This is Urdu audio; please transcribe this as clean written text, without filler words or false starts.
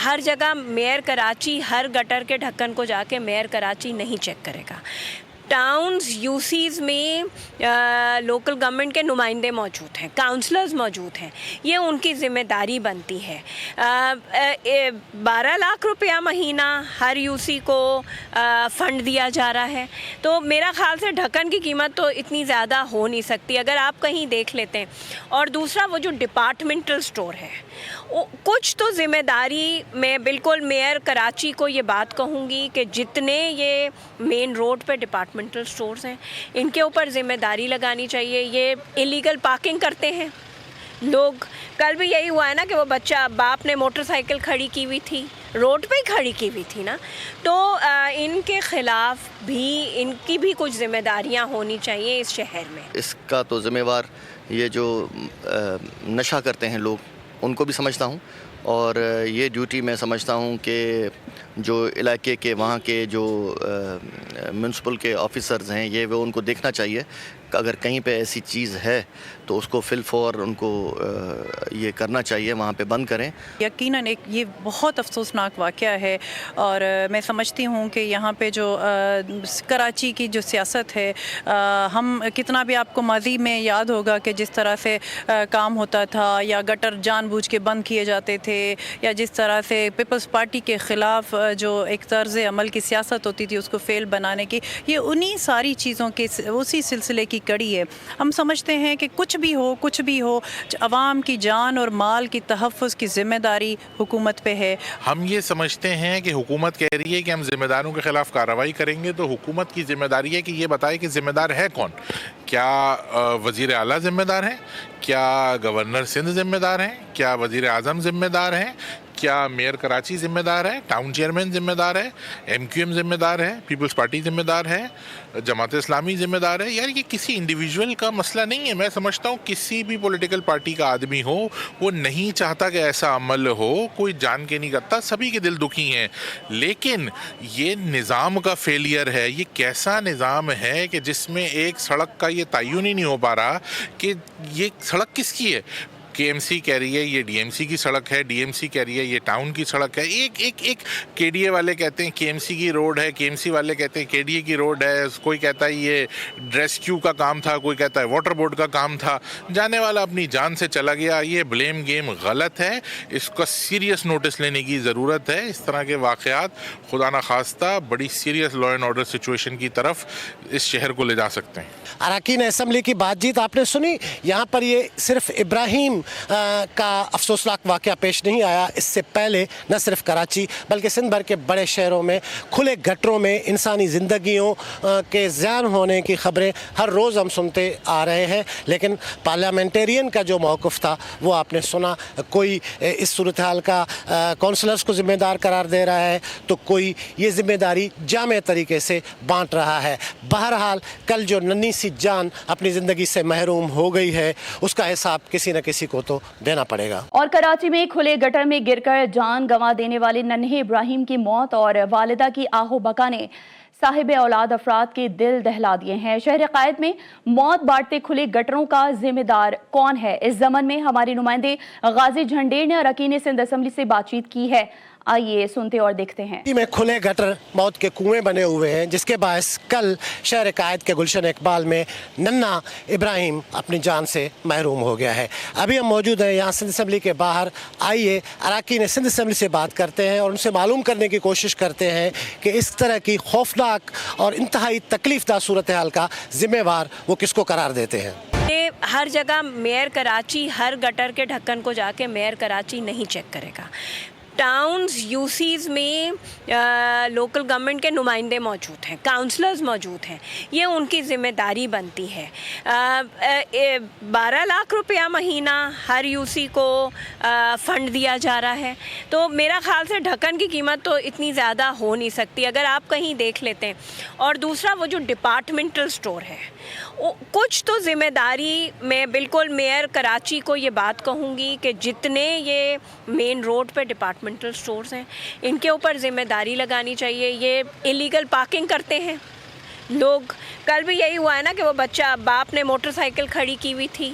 ہر جگہ میئر کراچی ہر گٹر کے ڈھکن کو جا کے میئر کراچی نہیں چیک کرے گا. ٹاؤنز یو سیز میں لوکل گورنمنٹ کے نمائندے موجود ہیں, کاؤنسلرز موجود ہیں, یہ ان کی ذمہ داری بنتی ہے. 12 لاکھ روپیہ مہینہ ہر یو سی کو فنڈ دیا جا رہا ہے, تو میرا خیال سے ڈھکن کی قیمت تو اتنی زیادہ ہو نہیں سکتی اگر آپ کہیں دیکھ لیتے ہیں. اور دوسرا وہ جو ڈپارٹمنٹل سٹور ہے, کچھ تو ذمہ داری میں بالکل میئر کراچی کو یہ بات کہوں گی کہ جتنے یہ مین روڈ پہ ڈپارٹمنٹل سٹورز ہیں ان کے اوپر ذمہ داری لگانی چاہیے. یہ انلیگل پارکنگ کرتے ہیں لوگ. کل بھی یہی ہوا ہے نا کہ وہ بچہ باپ نے موٹر سائیکل کھڑی کی ہوئی تھی, روڈ پہ ہی کھڑی کی ہوئی تھی نا, تو ان کے خلاف بھی ان کی بھی کچھ ذمہ داریاں ہونی چاہیے اس شہر میں. اس کا تو ذمہ وار یہ جو نشہ کرتے ہیں لوگ ان کو بھی سمجھتا ہوں, اور یہ ڈیوٹی میں سمجھتا ہوں کہ جو علاقے کے وہاں کے جو میونسپل کے آفیسرز ہیں یہ وہ ان کو دیکھنا چاہیے کہ اگر کہیں پہ ایسی چیز ہے تو اس کو فی الفور ان کو یہ کرنا چاہیے, وہاں پہ بند کریں. یقیناً ایک یہ بہت افسوسناک واقعہ ہے, اور میں سمجھتی ہوں کہ یہاں پہ جو کراچی کی جو سیاست ہے, ہم کتنا بھی آپ کو ماضی میں یاد ہوگا کہ جس طرح سے کام ہوتا تھا, یا گٹر جان بوجھ کے بند کیے جاتے تھے, یا جس طرح سے پیپلز پارٹی کے خلاف جو ایک طرز عمل کی سیاست ہوتی تھی اس کو فیل بنانے کی, یہ انہی ساری چیزوں کے اسی سلسلے کی کڑی ہے. ہم سمجھتے ہیں کہ کچھ بھی ہو عوام کی جان اور مال کی تحفظ کی ذمہ داری حکومت پہ ہے. ہم یہ سمجھتے ہیں کہ حکومت کہہ رہی ہے کہ ہم ذمہ داروں کے خلاف کارروائی کریں گے, تو حکومت کی ذمہ داری ہے کہ یہ بتائے کہ ذمہ دار ہے کون. کیا وزیر اعلیٰ ذمہ دار ہیں؟ کیا گورنر سندھ ذمہ دار ہیں؟ کیا وزیر اعظم ذمہ دار ہیں؟ کیا میئر کراچی ذمہ دار ہے؟ ٹاؤن چیئرمین ذمہ دار ہے؟ ایم کیو ایم ذمہ دار ہے؟ پیپلز پارٹی ذمہ دار ہے؟ جماعت اسلامی ذمہ دار ہے؟ یار یہ کسی انڈیویجول کا مسئلہ نہیں ہے. میں سمجھتا ہوں کسی بھی پولیٹیکل پارٹی کا آدمی ہو وہ نہیں چاہتا کہ ایسا عمل ہو, کوئی جان کے نہیں کرتا, سبھی کے دل دکھی ہیں. لیکن یہ نظام کا فیلئر ہے. یہ کیسا نظام ہے کہ جس میں ایک سڑک کا یہ تعین ہی نہیں ہو پا رہا کہ یہ سڑک کس کی ہے. کے ایم سی کہہ رہی ہے یہ ڈی ایم سی کی سڑک ہے, ڈی ایم سی کہہ رہی ہے یہ ٹاؤن کی سڑک ہے. ایک کے ڈی اے والے کہتے ہیں کے ایم سی کی روڈ ہے, کے ایم سی والے کہتے ہیں کے ڈی اے کی روڈ ہے, کوئی کہتا ہے یہ ریسکیو کا کام تھا, کوئی کہتا ہے واٹر بورڈ کا کام تھا. جانے والا اپنی جان سے چلا گیا. یہ بلیم گیم غلط ہے, اس کا سیریس نوٹس لینے کی ضرورت ہے. اس طرح کے واقعات خدا نخواستہ بڑی serious law and order situation کی طرف اس شہر کو لے جا سکتے ہیں. اراکین اسمبلی کی بات چیت آپ نے سنی. یہاں پر یہ صرف ابراہیم کا افسوسناک واقعہ پیش نہیں آیا, اس سے پہلے نہ صرف کراچی بلکہ سندھ بھر کے بڑے شہروں میں کھلے گٹروں میں انسانی زندگیوں کے زیان ہونے کی خبریں ہر روز ہم سنتے آ رہے ہیں. لیکن پارلیمنٹیرین کا جو موقف تھا وہ آپ نے سنا. کوئی اس صورتحال کا کونسلرز کو ذمہ دار قرار دے رہا ہے, تو کوئی یہ ذمہ داری جامع طریقے سے بانٹ رہا ہے. بہرحال کل جو ننھی سی جان اپنی زندگی سے محروم ہو گئی ہے اس کا حساب کسی نہ کسی کو تو دینا پڑے گا. اور کراچی میں کھلے گٹر میں گر کر جان گنوا دینے والے ننھے ابراہیم کی موت اور والدہ کی آہو بکا نے صاحب اولاد افراد کے دل دہلا دیے ہیں. شہر قائد میں موت بانٹتے کھلے گٹروں کا ذمہ دار کون ہے؟ اس ضمن میں ہمارے نمائندے غازی جھنڈیر نے اراکین سندھ اسمبلی سے بات چیت کی ہے. آئیے سنتے اور دیکھتے ہیں. میں کھلے گٹر موت کے کنویں بنے ہوئے ہیں جس کے باعث کل شہر قائد کے گلشن اقبال میں ننھا ابراہیم اپنی جان سے محروم ہو گیا ہے. ابھی ہم موجود ہیں یہاں سندھ اسمبلی کے باہر. آئیے اراکین سندھ اسمبلی سے بات کرتے ہیں اور ان سے معلوم کرنے کی کوشش کرتے ہیں کہ اس طرح کی خوفناک اور انتہائی تکلیف دہ صورتحال کا ذمہ وار وہ کس کو قرار دیتے ہیں. ہر جگہ میئر کراچی ہر گٹر کے ڈھکن کو جا کے میئر کراچی نہیں چیک کرے گا. ٹاؤنز یو سیز میں لوکل گورنمنٹ کے نمائندے موجود ہیں, کاؤنسلرز موجود ہیں, یہ ان کی ذمہ داری بنتی ہے. 12 لاکھ روپیہ مہینہ ہر یو سی کو فنڈ دیا جا رہا ہے, تو میرا خیال سے ڈھکن کی قیمت تو اتنی زیادہ ہو نہیں سکتی اگر آپ کہیں دیکھ لیتے ہیں. اور دوسرا وہ جو ڈپارٹمنٹل سٹور ہے, کچھ تو ذمہ داری میں بالکل میئر کراچی کو یہ بات کہوں گی کہ جتنے یہ مین روڈ پہ ڈپارٹمنٹل سٹورز ہیں ان کے اوپر ذمہ داری لگانی چاہیے. یہ انلیگل پارکنگ کرتے ہیں لوگ. کل بھی یہی ہوا ہے نا کہ وہ بچہ باپ نے موٹر سائیکل کھڑی کی ہوئی تھی,